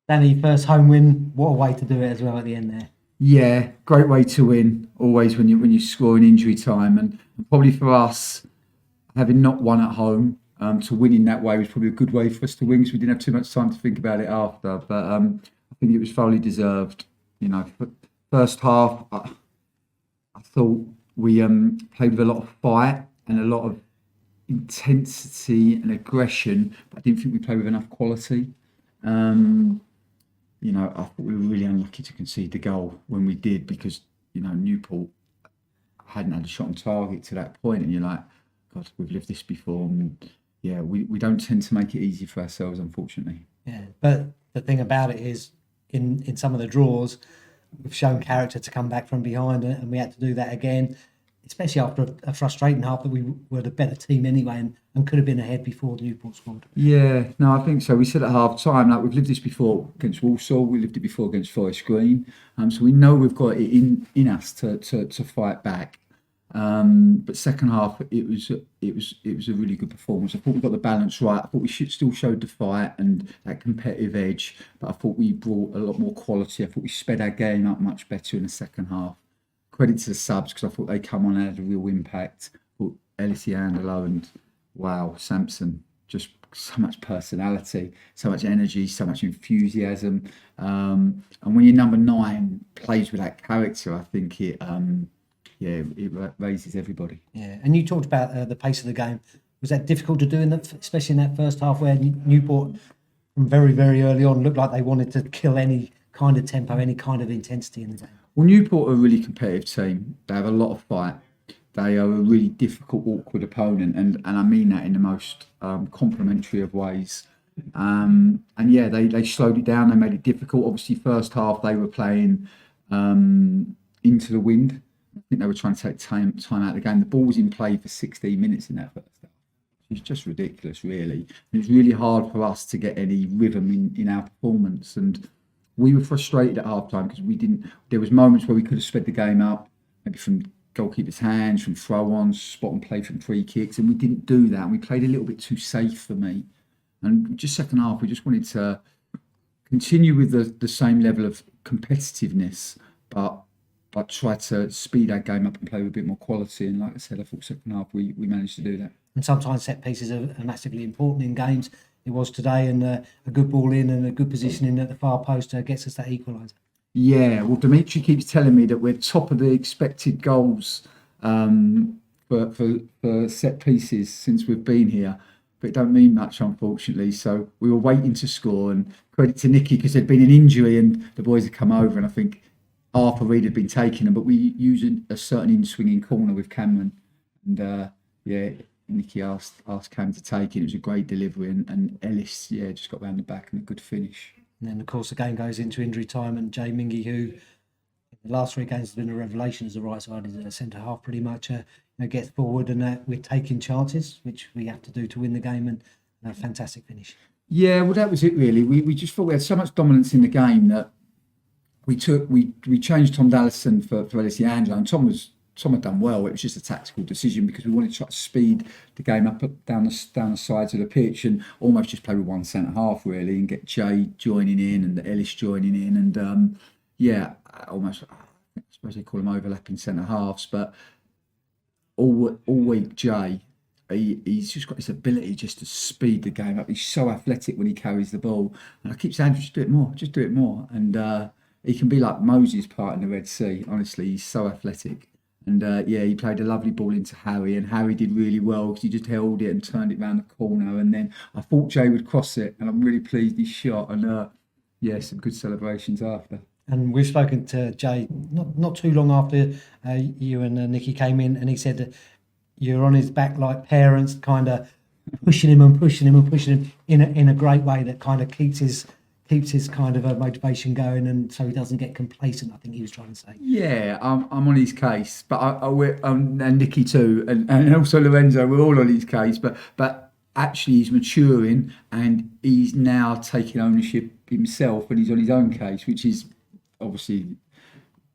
Danny, first home win. What a way to do it as well at the end there. Yeah, great way to win. Always when you score in injury time, and probably for us having not won at home, to win in that way was probably a good way for us to win because we didn't have too much time to think about it after. But I think it was thoroughly deserved. You know, first half, I thought we played with a lot of fight and a lot of intensity and aggression, but I didn't think we played with enough quality. Um, I thought we were really unlucky to concede the goal when we did because, Newport hadn't had a shot on target to that point, and you're like, God, we've lived this before. And yeah, we don't tend to make it easy for ourselves, unfortunately. Yeah, but the thing about it is, in some of the draws, we've shown character to come back from behind, and we had to do that again, especially after a frustrating half that we were the better team anyway and could have been ahead before the Newport scored. Yeah, no, I think so. We said at half time, like we've lived this before against Walsall, we lived it before against Forest Green. So we know we've got it in us to fight back. But second half, it was a really good performance. I thought we got the balance right. I thought we still showed the fight and that competitive edge, but I thought we brought a lot more quality. I thought we sped our game up much better in the second half. Credit to the subs because I thought they come on and had a real impact. I thought Ellis Angelo and wow, Samson, just so much personality, so much energy, so much enthusiasm. And when your number 9 plays with that character, I think it raises everybody. Yeah, and you talked about the pace of the game. Was that difficult to do, especially in that first half where Newport, from very, very early on, looked like they wanted to kill any kind of tempo, any kind of intensity in the game? Well, Newport are a really competitive team. They have a lot of fight. They are a really difficult, awkward opponent, and I mean that in the most complimentary of ways. And yeah, they slowed it down. They made it difficult. Obviously, first half they were playing into the wind. I think they were trying to take time out of the game. The ball was in play for 16 minutes in that first half. It's just ridiculous, really. And it was really hard for us to get any rhythm in our performance. And we were frustrated at half time because we didn't. There was moments where we could have sped the game up, maybe from goalkeeper's hands, from throw-ons, spot and play from free kicks, and we didn't do that. And we played a little bit too safe for me. And just second half, we just wanted to continue with the same level of competitiveness, but try to speed our game up and play with a bit more quality. And like I said, I thought second half we managed to do that. And sometimes set pieces are massively important in games. It was today, and a good ball in and a good positioning at the far post gets us that equaliser. Yeah, well, Dimitri keeps telling me that we're top of the expected goals for set pieces since we've been here, but it don't mean much, unfortunately. So we were waiting to score, and credit to Nicky because there'd been an injury and the boys had come over, and I think Arthur Reid had been taking them, but we used a certain in-swinging corner with Cameron, and Nicky asked Cam to take it. It was a great delivery, and Ellis, just got round the back and a good finish. And then, of course, the game goes into injury time, and Jay Mingy, who in the last 3 games has been a revelation as a right side, is a centre half pretty much, gets forward, and we're taking chances, which we have to do to win the game, and a fantastic finish. Yeah, well, that was it really. We just thought we had so much dominance in the game that we changed Tom Dallison for Ellis Angelo, and Tom had done well. It was just a tactical decision because we wanted to try to speed the game up down the sides of the pitch and almost just play with one centre half really, and get Jay joining in and Ellis joining in, and almost I suppose they call them overlapping centre halves. But all week Jay, he's just got this ability just to speed the game up. He's so athletic when he carries the ball, and I keep saying, just do it more, and he can be like Moses part in the Red Sea. Honestly, he's so athletic. And he played a lovely ball into Harry, and Harry did really well because he just held it and turned it round the corner. And then I thought Jay would cross it, and I'm really pleased he shot. And some good celebrations after. And we've spoken to Jay not too long after you and Nicky came in, and he said that you're on his back like parents, kind of pushing him in a great way that kind of keeps his kind of a motivation going, and so he doesn't get complacent, I think he was trying to say. Yeah, I'm on his case, but and Nicky too, and also Lorenzo, we're all on his case. But actually, he's maturing, and he's now taking ownership himself, and he's on his own case, which is obviously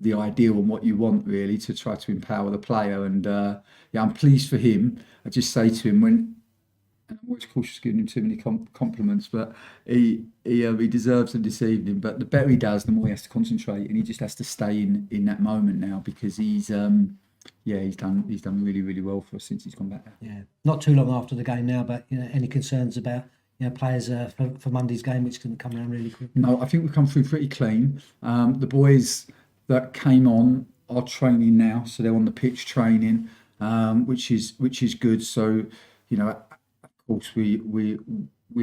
the ideal and what you want really, to try to empower the player. And I'm pleased for him. I just say to him I'm always cautious giving him too many compliments, but he deserves them this evening. But the better he does, the more he has to concentrate, and he just has to stay in that moment now, because he's done really, really well for us since he's gone back there. Yeah, not too long after the game now, but any concerns about players for Monday's game, which can come around really quick? No, I think we've come through pretty clean. The boys that came on are training now, so they're on the pitch training, which is good. So, of course, we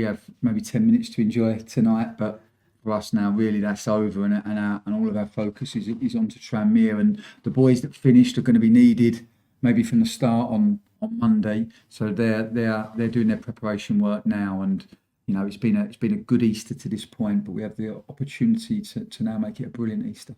have maybe 10 minutes to enjoy tonight, but for us now, really, that's over, and all of our focus is on to Tranmere, and the boys that finished are going to be needed maybe from the start on Monday. So they're doing their preparation work now, and it's been a good Easter to this point, but we have the opportunity to now make it a brilliant Easter.